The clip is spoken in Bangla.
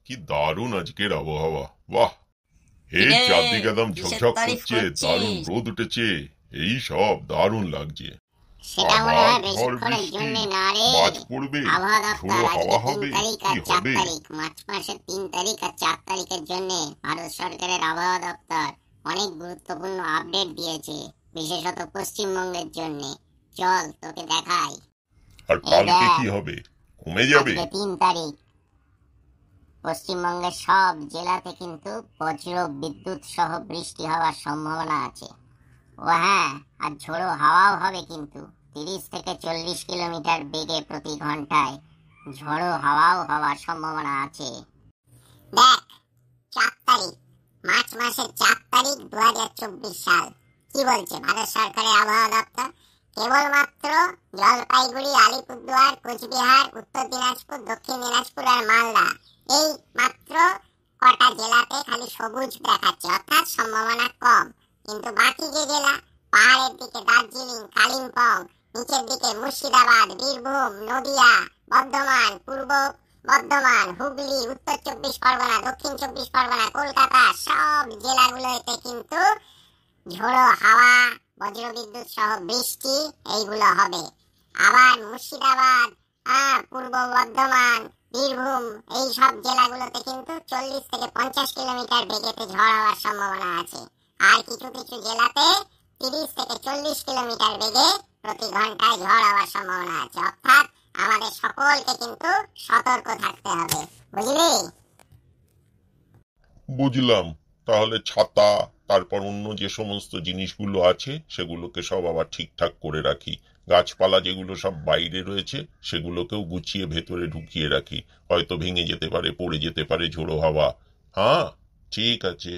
কি দারুণ আজকের আবহাওয়া! বাহ! এই কিরে, চারদিকে একদম কিসের ঝকঝক তারিফ করছে, দারুণ করছিস? রোদ উঠেছে। এই সব দারুণ লাগছে। সেটা মনে আবার হয় ঝড় বেশিক্ষণের বৃষ্টি, জন্য না রে। বাজ পড়বে, আবহাওয়া দপ্তর ঝোড়ো আজকে হাওয়া 3 হবে, তারিখ কি আর 4 হবে? তারিখ, মার্চ মাসের 3 তারিখ আর 4 তারিখের জন্য ভারত সরকারের আবহাওয়া দপ্তর অনেক গুরুত্বপূর্ণ আপডেট দিয়েছে, বিশেষত পশ্চিমবঙ্গের জন্য। চল তোকে দেখাই। আর এই কালকে দেখ, কি হবে? কমে যাবে? আজকে 3 তারিখ, পশ্চিমবঙ্গের সব জেলাতে কিন্তু বজ্র বিদ্যুৎ সহ বৃষ্টি হওয়ার সম্ভাবনা আছে। ও হ্যাঁ, আর ঝোড়ো হাওয়াও হবে কিন্তু 30 থেকে 40 কিলোমিটার বেগে প্রতি ঘন্টায় ঝোড়ো হাওয়াও হওয়ার সম্ভাবনা আছে। দেখ, 4 তারিখ, মার্চ মাসের 4 তারিখ 2024 সাল, কি বলছে ভারত সরকারের আবহাওয়া দপ্তর? কেবলমাত্র জলপাইগুড়ি, আলিপুরদুয়ার, কোচবিহার, উত্তর দিনাজপুর, দক্ষিণ দিনাজপুর আর মালদা, এই মাত্র কটা জেলাতে খালি সবুজ দেখাচ্ছে, অর্থাৎ সম্ভাবনা কম। কিন্তু বাকি যে জেলা, পাহাড়ের দিকে দার্জিলিং, কালিম্পং, নিচের দিকে মুর্শিদাবাদ, বীরভূম, নদিয়া, বর্ধমান, পূর্ব বর্ধমান, হুগলি, উত্তর 24 পরগনা, দক্ষিণ 24 পরগনা, কলকাতা, সব জেলাগুলোতে কিন্তু ঝোড়ো হাওয়া, বজ্রবিদ্যুৎ সহ বৃষ্টি এইগুলো হবে। আবার মুর্শিদাবাদ, পূর্ব বর্ধমান, বীরভূম, এই সব জেলাগুলোতে কিন্তু 40 থেকে 50 কিলোমিটার বেগেতে ঝড় হওয়ার সম্ভাবনা আছে। আর কিছু কিছু জেলাতে 30 থেকে 40 কিলোমিটার বেগে প্রতি ঘন্টায় ঝড় হওয়ার সম্ভাবনা আছে। অর্থাৎ আমাদের সকলকে কিন্তু সতর্ক থাকতে হবে, বুঝলি? বুঝলাম। তাহলে ছাতা, তারপর অন্য যে সমস্ত জিনিসগুলো আছে সেগুলোকে সব আবার ঠিকঠাক করে রাখি। গাছপালা যেগুলো সব বাইরে রয়েছে সেগুলোকেও গুছিয়ে ভেতরে ঢুকিয়ে রাখি। হয়তো ভেঙে যেতে পারে, পড়ে যেতে পারে ঝোড়ো হাওয়া। হ্যাঁ, ঠিক আছে।